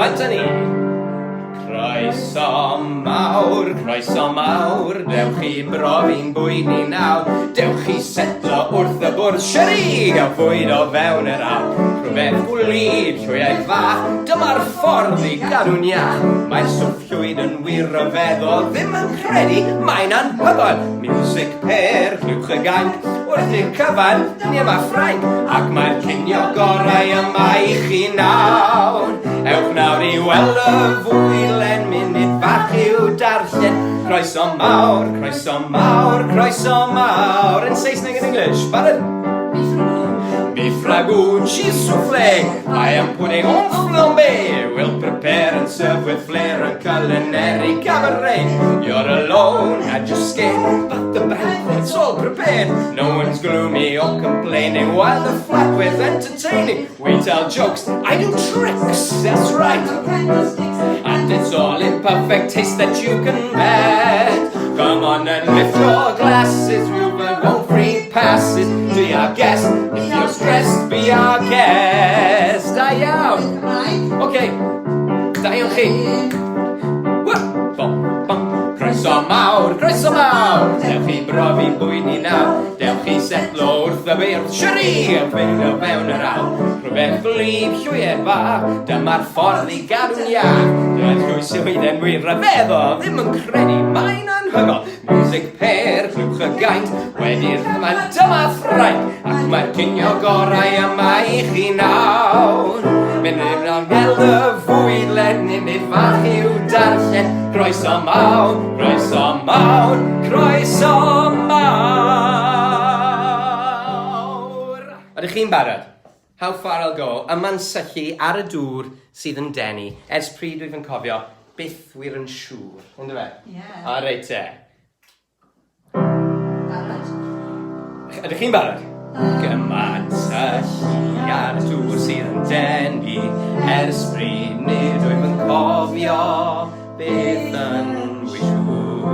Bant ni. Croeso mawr, dewch chi brofi'n bwyd ni naw. Dewch chi setlo wrth y bwrdd sherry, a fwyd o fewn yr aw. Rhywbeth gwlyb, llwyau fach, dyma'r ffordd I gadw'n iach. Mae'r swffllwyd yn wir o feddwl, ddim yn credu, mae'n anhygoel. Music per, clwch y gainc, wrth i'r cyfan, ni yma Ffrainc. Ac mae'r cinio gorau yma I chi nawr. Ewch nawr I weld y fwylen, munud fach i'w darllen. Croeso mawr, croeso mawr, croeso mawr. In Saesneg and English, barod? Beef ragout, cheese soufflé, I am putting on flambé. We'll prepare and serve with flair a culinary cabaret. You're alone at your skin, but the banquet's all prepared. No one's gloomy or complaining while the flat with entertaining. We tell jokes, I do tricks, that's right. And it's all in perfect taste that you can bet. Come on and lift your glasses, we'll won't free passes to your guest. If you're stressed, be our guest. Da iawn. Okay. Da iawn chi. Croeso mawr, croeso mawr. Dewch chi brofi bwyd ni naw. Dewch chi setlo wrth y beirdd sherry, a fynd o fewn yr aw. Rhywbeth gwlyb, llwyau fach, dyma'r ffordd I gadw'n iach. Dyma'r llwys I wyden wir a feddo, ddim yn credu, mae'n anhygoel. Music per, clwch y gaint, wedi'r yma dyma Ffrainc. Ac mae'r cinio gorau yma I chi nawr. Munud am weld y fwylen, munud fach i'w darllen. Croeso mawr, croeso mawr, croeso mawr. Ydych chi'n barod? How far I'll go. Yma'n syllu ar y dŵr sydd yn denu. Ers pryd wyf yn cofio, byth wir yn siŵr. Ynddo fe? Yeah. A reit te. Barod? Ydych chi'n barod? Gyma'n syllu ar y dŵr sydd yn denu. Ers pryd nid wyf yn cofio beth yn wysiwr.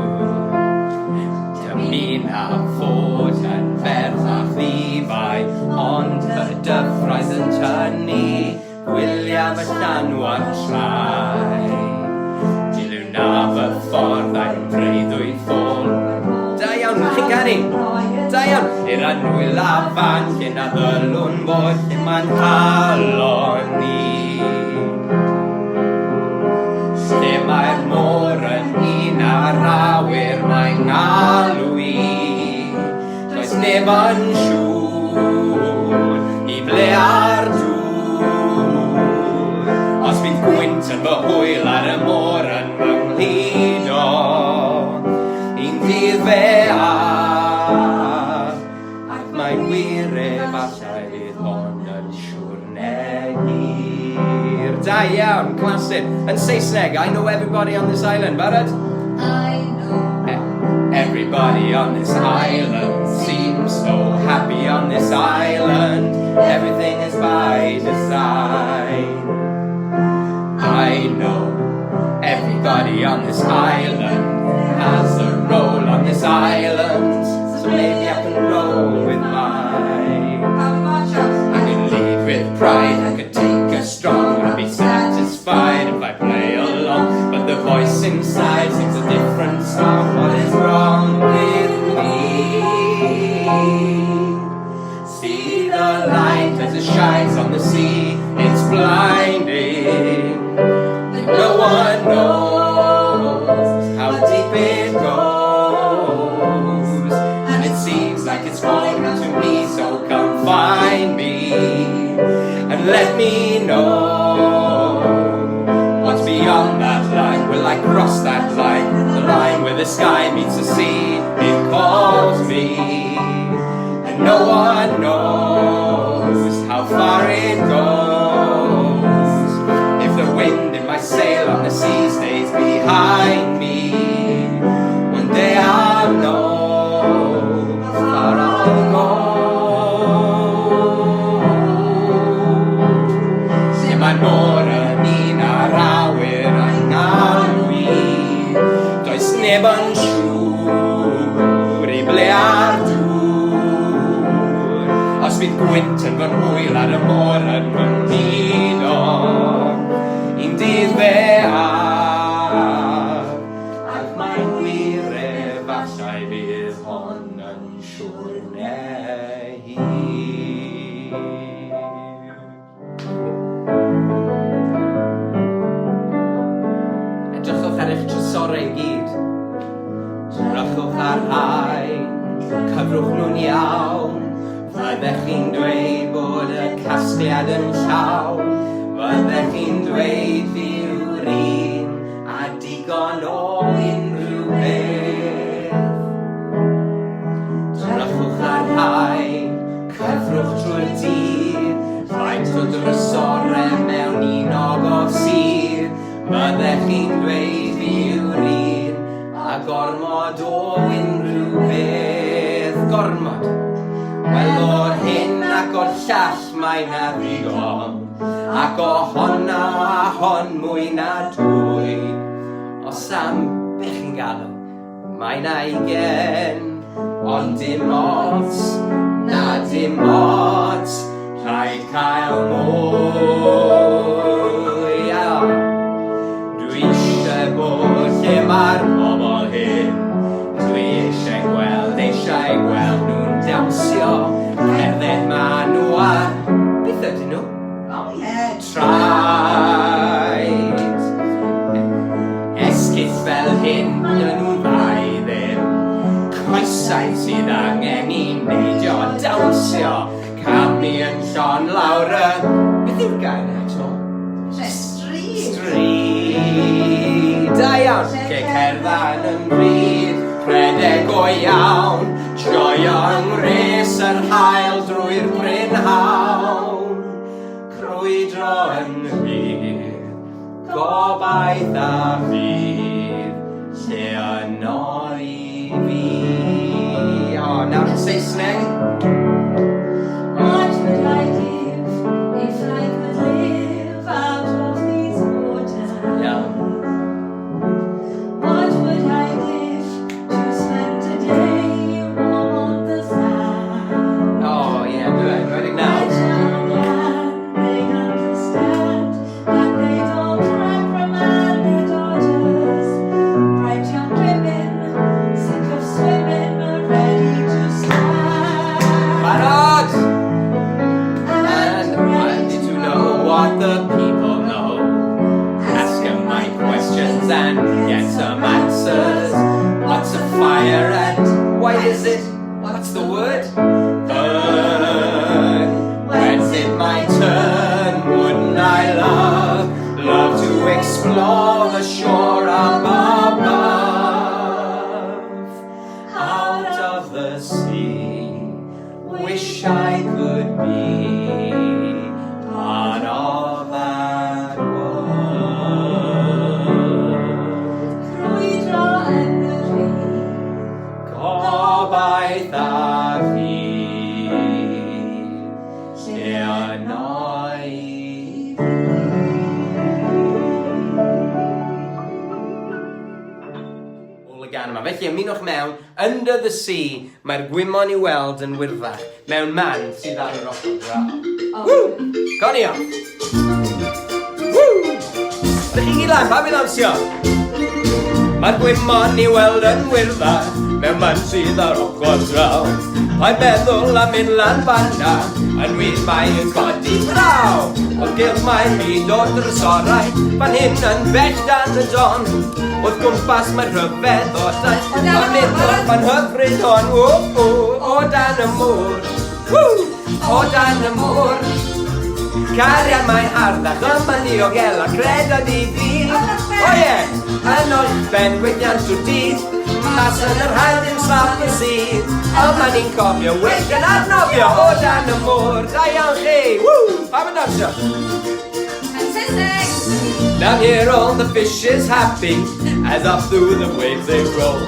Dymu'n a fod yn ferch a ddifau, ond y dyfroedd yn tynnu, gwyliaf y llanw ar trai. Dilw na fy ffordd a'n breuddwyd ffôl. Da iawn, chi'n canu? Da iawn. I'r anwy lafan, llun a ddylwn bod lle mae'n calon ni. Lle mae'r môr yn un ar awyr mae'n ngalw I. Does neb yn siŵr I ble ar dŵr. Os bydd gwynt yn fy hwyl ar y môr yn fy nghlid o, un ddydd fe ac mae'n wir efallai fydd hon yn siwrne hir. Da iawn, clasur. Yn Saesneg, I know everybody on this island, barod? I know. Everybody on this island seems so happy on this island. Everything is by design. I know everybody on this island has a role on this island, so maybe I can roll with mine. I can lead with pride, I could take a strong, I'd be satisfied if I play along, but the voice inside sings a different song. What is wrong with me? See the light as it shines on the sea, it's blinding, but no one knows how deep it goes, and it seems like it's calling to me, so come find me and let me know what's beyond that line. Will I cross that line, the line where the sky meets the sea? It calls me, and no one knows how far it goes. If the wind in my sail on the sea stays behind me, one day I'll know how far I'll go. Se mae'n môr yn un ar awyr yn ngalw I, does neb yn siŵr I ble ar dŵr. Os bydd gwynt yn fy nhwyl ar y môr yn fy nghyd o, un dydd drysorau i gyd. Drychwch ar rhain, cyfrwch nhw'n iawn. Fyddech chi'n dweud bod y casgliad yn llawn. Fyddech chi'n dweud fi yw'r un a digon o unrhyw beth. Drychwch ar rhain, cyfrwch trwy'r dydd. Faint o drysorau mewn un ogof sydd. Fyddech chi'n dweud fi yw'r un a gormod o unrhyw beth. Gormod. Wel o'r hyn ac o'r llall mae na ddigon, ac o honna a hon mwy na dwy. Os am be chi'n galw, mae na 20, ond dim ots, na dim ots, rhaid cael mwy. Dwi eisiau bod lle mae'r bobl hyn, dwi eisiau gweld nhw'n dawnsio, cerdded ma nhw ar, beth ydyn nhw? Traed. Esgus fel hyn, dyn nhw'n ddau ddim, coesau sydd angen i neidio dawnsio, camu yn llon lawr y, beth yw'r gair eto? Stryd. Da iawn, lle cerddan yn bryd, rhedeg go iawn, joio yng ngres yr hael drwy'r brynhawn. Crwydro yn rhydd, gobaith a fydd, lle yno i fi. O, nawr yn Saesneg. What would I give if I could live out of these waters? Yeah. What would I give to spend a day warm on the sand? Oh, yeah, do it. Ready My now. children, they understand that they don't reprimand their daughters. Bright young women, sick of swimming, but ready to stand. Barod! And I need to know what the people know. Ask them my questions and get some answers. Lots of fire and why is it? What's the word? When's it my turn? Wouldn't I love to explore the shore up above? Out of the sea, wish I could be part of that world. Crwydro yn y rhydd. Gobaith a fydd, lle yno i fi. All y gan yma. Felly ymunwch mewn Under the Sea. Mae'r gwymon i weld yn wyrfa mewn man sydd ar yr ochr draw. Woo! Goni o! Woo! Ydych chi'n gilan, pa fi'n amsio? Mae'r gwymon i weld yn wyrfa mewn man sydd ar ochr draw. Mae'n meddwl am mynd lan fanna, yn wir mae yn codi braw. Oedd gylch mae'n byd o drysorau, fan hyn yn bell dan y don. Wrth gwmpas mae'r rhyfedd o daith, mae'n meddwl mae'n hyfryd hon. O dan y môr, o dan y môr. Cariad mae'n harddach, yma ddiogel a credad i fi. O ie, yn oll ben gweithiant o'r dydd, mas yn yr hael dim slap y sydd. Yma ni'n cofio, well yn arnofio o dan y môr. Da iawn chi, pa mae'n amsio? Down here all the fish is happy, as up through the waves they roll.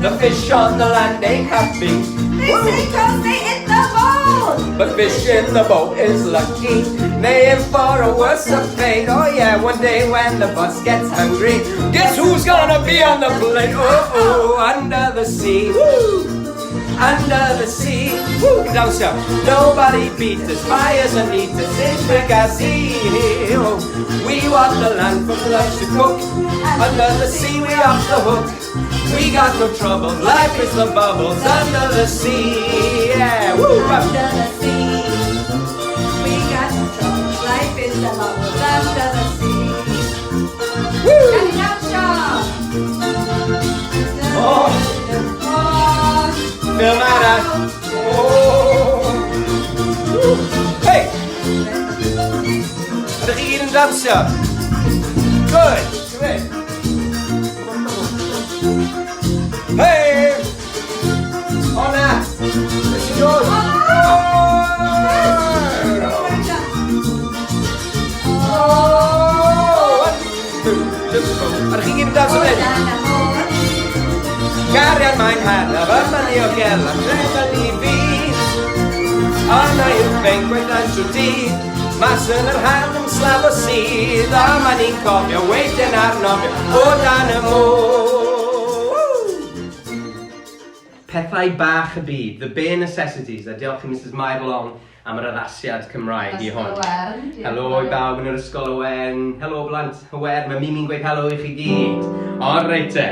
The fish on the land ain't happy, They say 'cause they hit the boat. but fish in the boat is lucky. They in for a worse of fate. Oh yeah, one day when the bus gets hungry, guess who's gonna be on the plate? Oh, under the sea. Under the sea. Down south, nobody beats us. Fires and eaters in Fricassee. Oh, we walk the land from lunch to cook. Under the sea, we off the hook. We got no trouble. Life is the bubbles under the sea. Yeah, woo! Under the sea. We got no trouble. Life is the bubbles under the sea. Woo! Cut it out, Shaw. dawnsio. Good. Good. Hey! O na! Beth sy'n dod? Ydych chi'n gyd yn dawnsio hyn? Gariad mae'n hanaf, yma ni o gel am drefn i fi. Yna yw'r ben Gwenda'n trwy dydd, mas yn yr haf yn slaf o sydd, a ma ni'n cofio wedyn arnofio o dan y môr. Pethau bach y byd, the bare necessities, a diolch i Mrs Mair am yr addasiad Cymraeg i hwn. Helo i bawb yn yr ysgol Owen. Helo blant Owen, mae Mimi'n gweud helo i chi gyd. O reit te,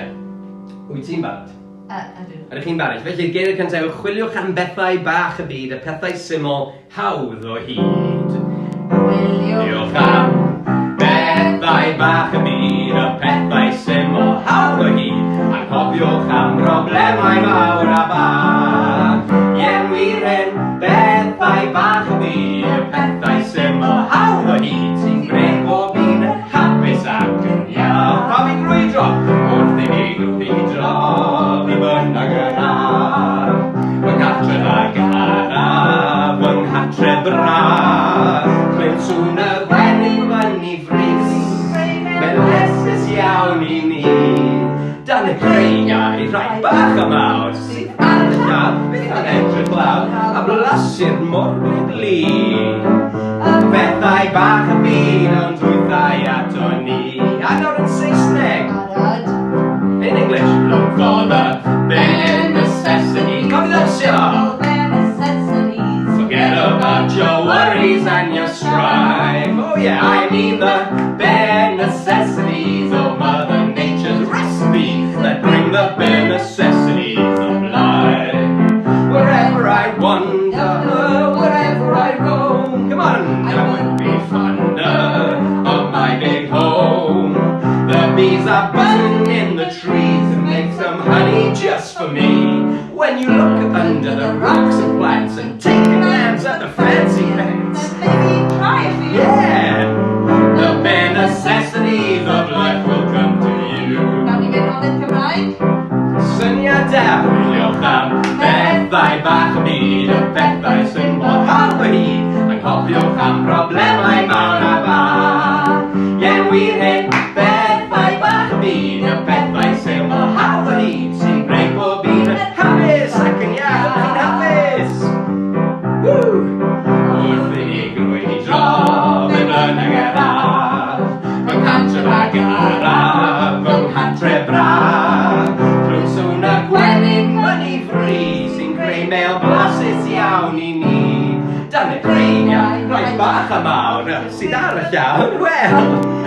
wyt ti'n barod? Ydw. Ydych chi'n barod? Felly geiriau cyntaf yw chwiliwch am bethau bach y byd, y pethau syml hawdd o hyd. Chwiliwch am bethau bach y byd, y pethau syml hawdd o hyd, a cofiwch am broblemau mawr a bach. Ienwi'r hyn, bethau bach y byd, y pethau syml hawdd o hyd, sy'n greu bob un yn hapus ac yn iawn. Pa fi'n rwydro, wrth i ni gwrthydro, i bynnag yn ar. Fy nghartref ag araf, fy nghartref braf, clyn sŵn y gwenyn fyny fris, melesys iawn i ni. Dan y creiau, rhai bach a mawr, sydd ar y llaw, beth yn edrych lawr, a blasur mor bli. Bethau bach y byd, ond wythau ato ni. A nawr yn Saesneg. In English. Look for the bare necessities. Come dawnsio. Forget about your worries and your strife. Oh yeah, I mean the bare necessities of Mother Nature's recipe that bring the bare necessities of life. Wherever I wander, wherever I roam, come on, I would be fonder of my big home. The bees are buzzing in the trees and make some honey just for me. When you look under the rocks and plants and take a glance at the fancy pants, Try it for you. yeah, the bare necessities of life will come to you. Nawn ni fynd nôl i'r Cymraeg. Syniadau, chwiliwch am bethau bach y byd, y bethau syml hawdd o hyd, anghofiwch am broblemau mawr a bach. Ienwi'r hyn, bethau bach y byd, y bethau syml hawdd o hyd, sy'n greu bob un yn hapus ac yn iawn yn hapus. Wrth i ni grwydro, fe bynnag yr af, fy nghartref ag araf, fy nghartref braf. Rwy'n sŵn y gwenyn fyny fris, sy'n greu mel blasus iawn i ni. Dan y creigiau, rhoi bach a mawr, sydd ar y llawn, wel.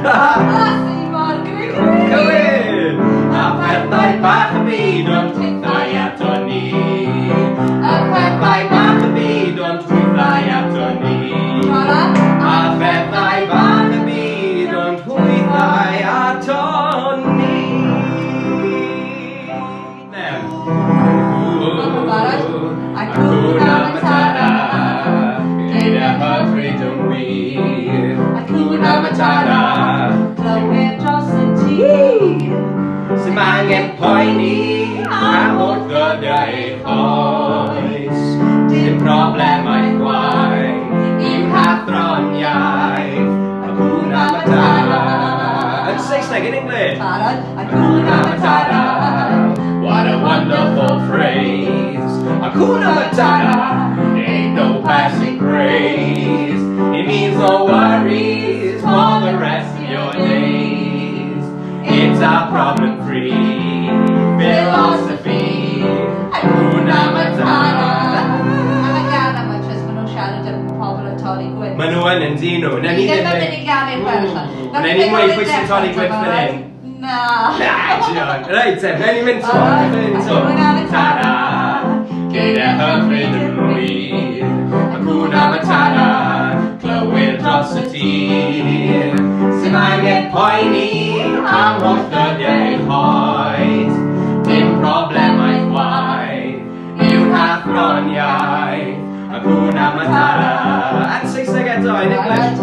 Sy'n mor gwych. Cywir! A pethau bach y byd ond wythau ato ni. A pethau bach y byd ond wythau ato ni. A pethau bach y byd ond wythau ato ni. Hakuna Matata, Geiriau hyfryd yn wir. Hakuna Matata, Clywed dros y tŷ. sy'n angen poeni am wrth ddyddiau eich oes. Dim problemau gwaith, i'w hathron iaith. Hakuna Matata. Yn Saesneg, in English. Hakuna Matata. What a wonderful phrase. Hakuna Matata. Ain't no passing craze. It means no worries for the rest of your days. It's our problem-free philosophy. Hakuna Matata. Maen nhw yn dyn nhw. Ni ddim yn mynd i gael ein Welsh. Neu ni'n gweud pwy sy'n torri gwyd fan hyn? Na. Na, John. Reit te, neu ni'n mynd to. Hakuna Matata. Geiriau hyfryd yn wir. Hakuna Matata. Clywir dros y tir. Sy'n angen poeni am holl dyddiau eich oed. Dim problemau gwaith, i'w hathron iaith. Hakuna Matata. And Saesneg eto, in English.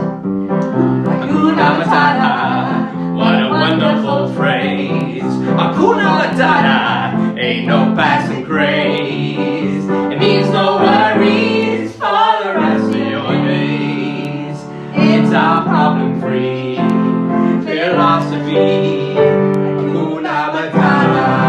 Hakuna Hakuna Matata, what a wonderful phrase. Hakuna Matata, ain't no passing craze. It means no worries for the rest of your days. It's our problem-free philosophy. Hakuna Matata.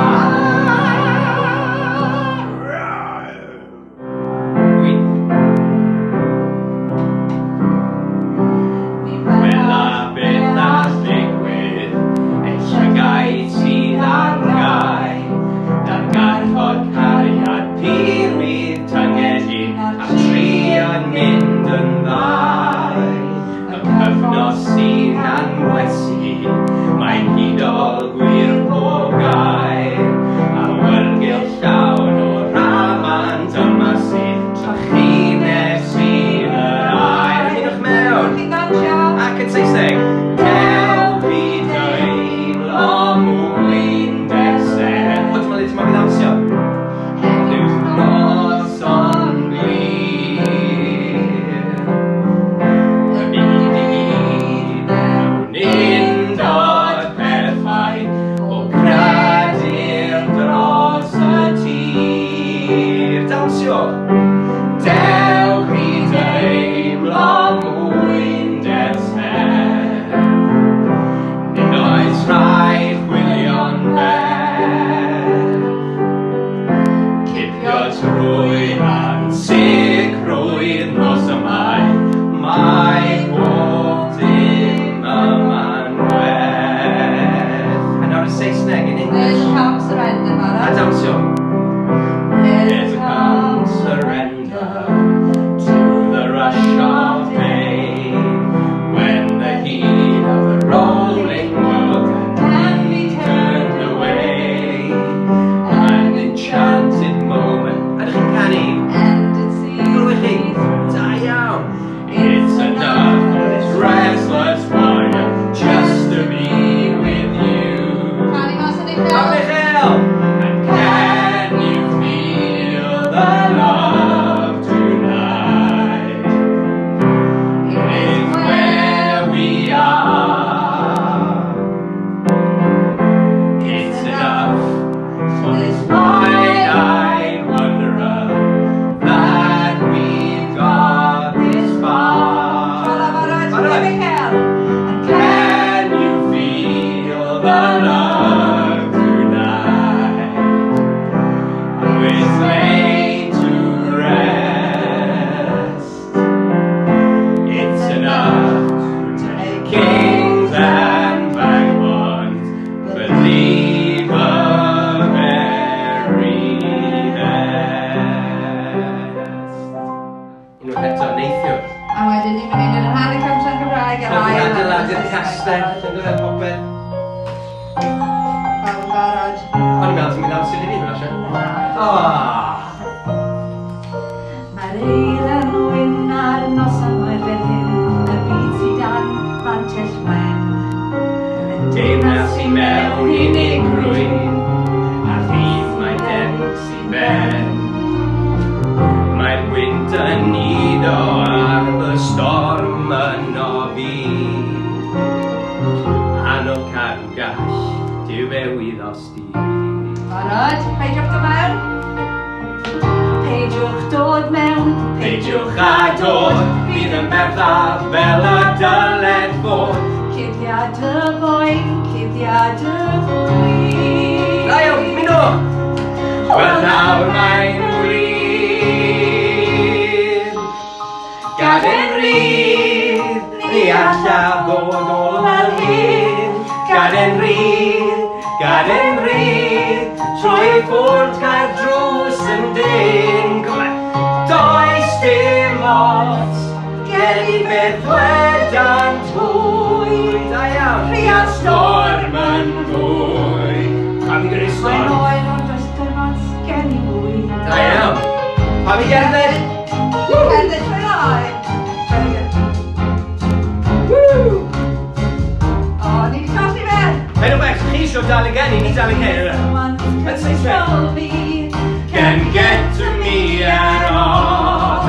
Can get to me at all.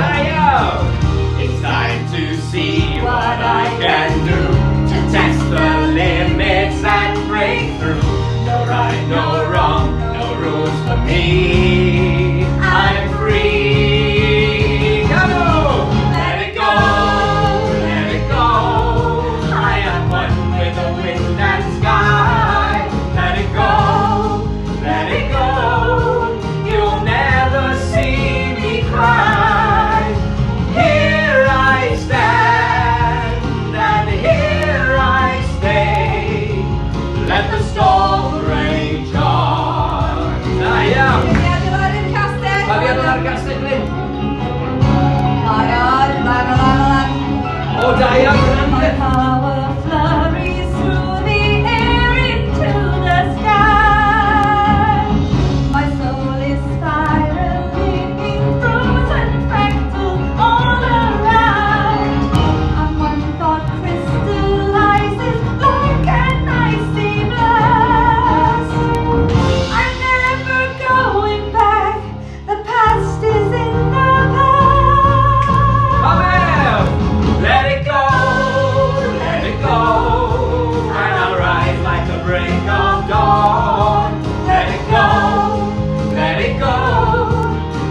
It's time to see what I can do to My power flurries through the air into the sky. My soul is spiraling in frozen fractals all around. And one thought crystallizes like an icy blast. I'm never going back. The past is in the past. Mair! Let it go, and I'll rise like the break of dawn. Let it go,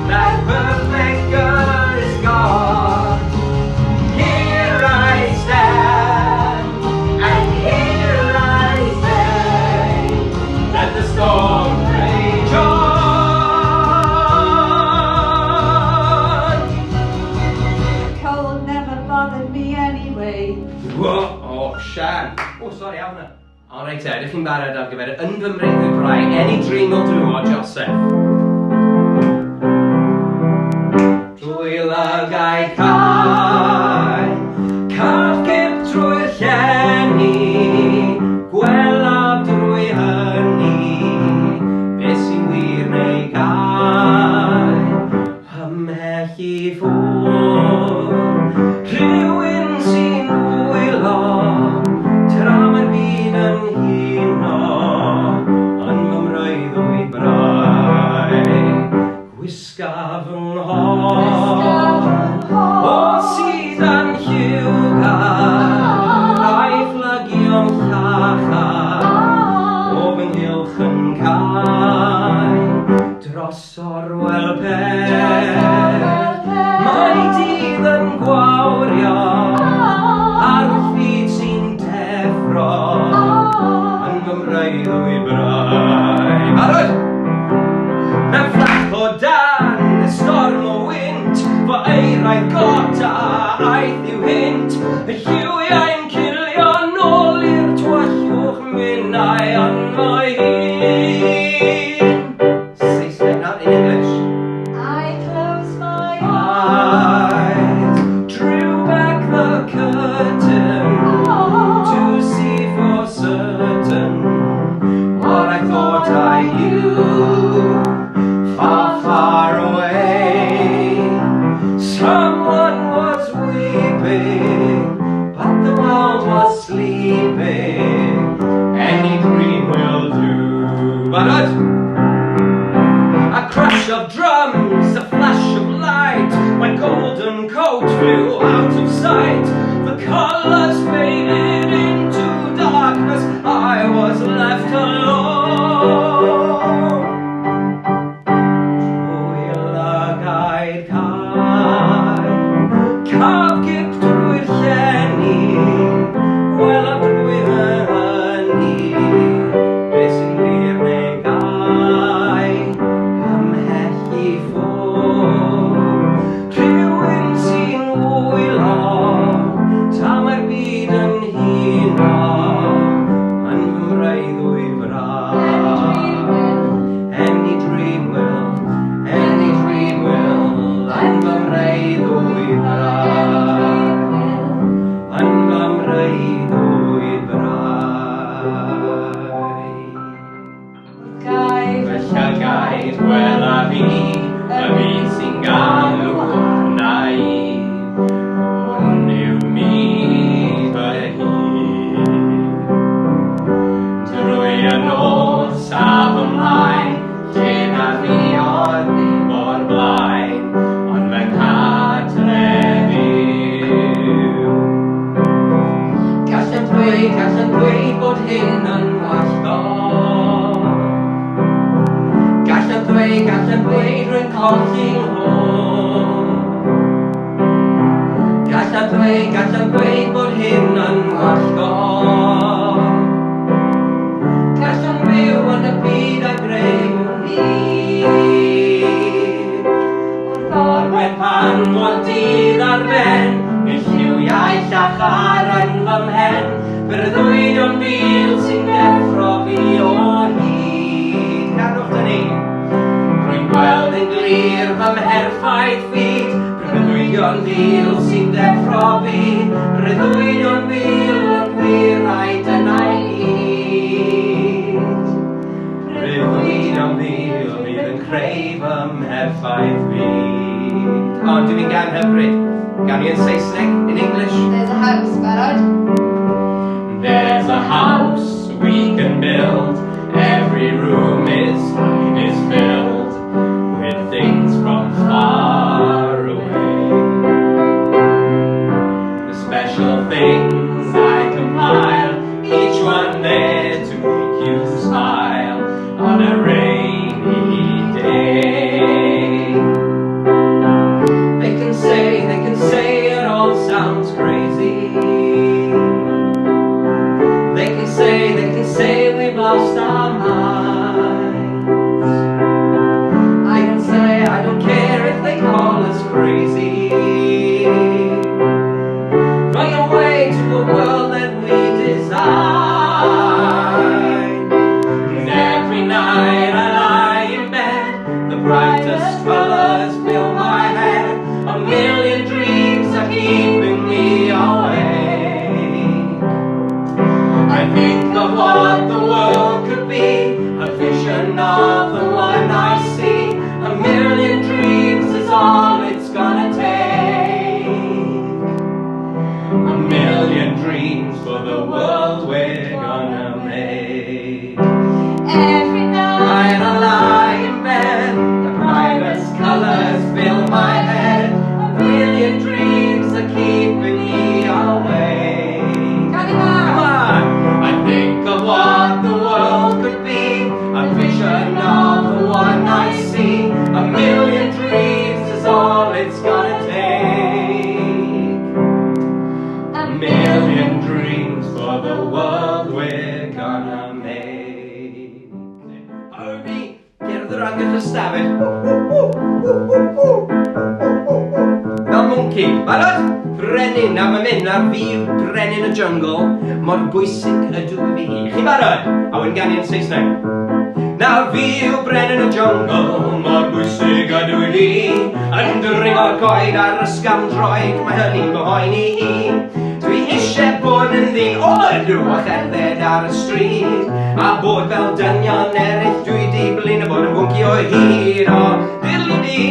that perfect girl is gone. Here I stand, and here I stay. Let the storm rage on. Cold never bothered me anyway. Whoa, oh, Sian. Oh, sorry, Alna. All right, ydych chi'n barod ar gyfer yn fy mreiddwyr brau, Any Dream Will Do o Joseph. Drwy lygau cae, cafgyp drwy'r llenni, gwelaf drwy hynny, beth sy'n wir neu gau, ymhell i ffwrdd, rhywun sy'n wylo, tra mae'r byd yn huno, yn fy mreiddwyd brau, gwisgaf yng nghorn, o sydd yn lliwgar, a'i phlygion llachar, o fy nghylch yn cae, dros orwel pell, mae dydd yn gwawrio, a'r ffyd sy'n deffro, yn fy mreiddwyd brau. Barod! Mewn fflach o dan, y storm o wynt, fo eiraidd gota, aeth i'w hynt, y lliwiau'n cilio nôl i'r twyllwch minnau yn fy hun. Saesneg not in English. I close my I drew back the curtain to see for certain what I thought I knew. Far, far away, someone was weeping, but the world was sleeping. Any dream will do. Barod! A crash of drums, a flash of light, my golden coat flew out of sight. The colors faded into darkness, I was left alone. Drwy lygau cae, cafgyp drwy'r llenni, gwelaf drwy hynny, beth sy'n wir neu gau, ymhell i ffwrdd, rhywun sy'n wylo, tra mae'r byd yn huno, yn fy mreiddwyd brau. Any dream will, yn fy mreiddwyd brau. Yn fy mreiddwyd brau. Fella gair gwela fi, y byd sy'n galw arna i. Hwn yw mi fy hun. Drwy y nos a fy mlaen, lle na fi oedd o'r blaen, ond fy nghartref yw. Gallen dweud bod hyn yn wallgo. Gallen dweud rwy'n colli'n hôn. Gallen dweud bod hyn yn wallgo. Gallen byw yn y byd a greu ni. Wrth orwedd pan mor dydd ar ben, neu lliwiau llachar yn fy mhen, breuddwydion fil sy'n deffro fi o hyd. Gadwch dyn ni. Rwy'n gweld yn glir fy mherffaith fyd, breuddwydion fil sy'n deffro fi, breuddwydion gael hyfryd. Gawn ni yn Saesneg, in English. There's a house, barod? There's a house we can build. Every room is filled with things from far away. The special things I compile, each one there to make you smile on a rainy day. They can say it all sounds crazy. They can say we've lost our minds. I can say I don't care if they call us crazy. Running away to a world that we design. And every night I lie in bed, the brightest colors fill my head. A million dreams are keeping me awake. I think of what the world could be, a vision of the one I see. A million dreams is all it's gonna take. A million dreams for the world we're gonna make. Every night I lie in bed, the brightest colors fill my head. A million dreams are keeping me awake. Come on! I think of what the world could be, a vision of the one I see. A million dreams is all it's gonna take. A million dreams for the world we're gonna make. Hurry, get the rang at the stabit. Fel monkey, barod? Brenin, a mae'n mynd ar fi brenin y jungle. Mor bwysig ydw i fi. Chi barod? A wy'n ganu yn Saesneg. Nawr fi yw brenin y jungle, mor bwysig ydw i fi. Yn dringo'r coed ar ysgam droed, mae hynny'n gyhoeddi hi. Dwi eisiau bod yn ddyn o ydw a cherdded ar y stryd. A bod fel dynion eraill dwi di blin a bod yn bwnci o hyd. O, diddly-di,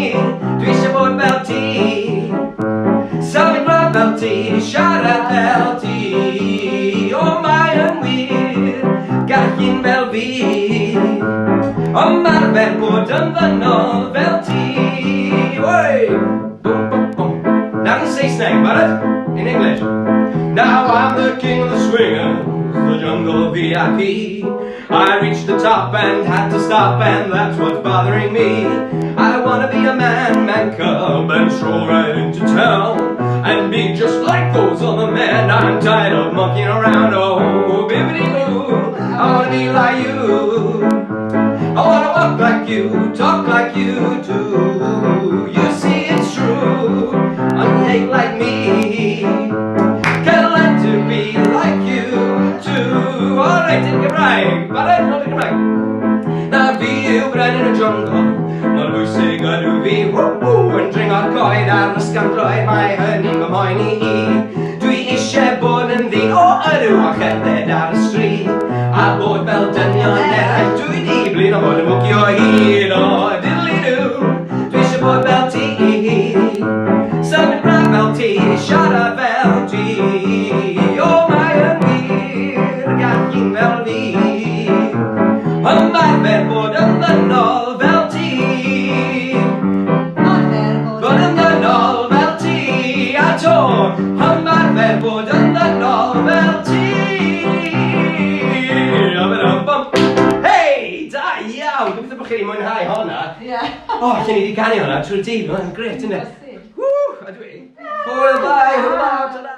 dwi eisiau bod fel ti. Sylwi'n braf fel ti, siarad fel ti. O, mae yn wir, gallu'n fel fi. O, marfer bod yn ddynol fel ti. Oi! Bwm, bwm, bwm. Now in Saesneg, barod? In English. Now I'm the king of the swingers, the jungle VIP. I reached the top and had to stop, and that's what's bothering me. I wanna be a man cub, and stroll right into town, and be just like those other men. I'm tired of monkeying around, oh, bibbidi-boo. I wanna be like you. I wanna walk like you, talk like you do. You see it's true, I'm hate like me. Can't learn to be like you too. Alright, in Gymraeg, barod, not in Gymraeg. Na fi yw brenin y jungle, mor bwysig ydw fi. Yn dringo'r coed ar ysgam droed, mae hynny'n gymoeni hi. Dwi eisiau bod yn ddyn o ydw a cherdded ar y stryd. A bod fel dynion eraill dwi di blin o bod yn mwcio hyd. O, diddly-doo, dwi eisiau bod fel ti. Sylwi'n braf fel ti, siarad fel ti. O, mae yn wir, gallu'n fel fi. Ymarfer bod yn ddynol fel ti. Bod yn ddynol fel ti. A to, ymarfer bod yn ddynol fel ti. Hei, da iawn. Gobeithio bod chi wedi mwynhau honna. O, lle ni wedi canu honna trwy'r dydd. Mae'n gret, ynddo? Ww, a dwi. Hwyl, bye, hwyl, ta-da.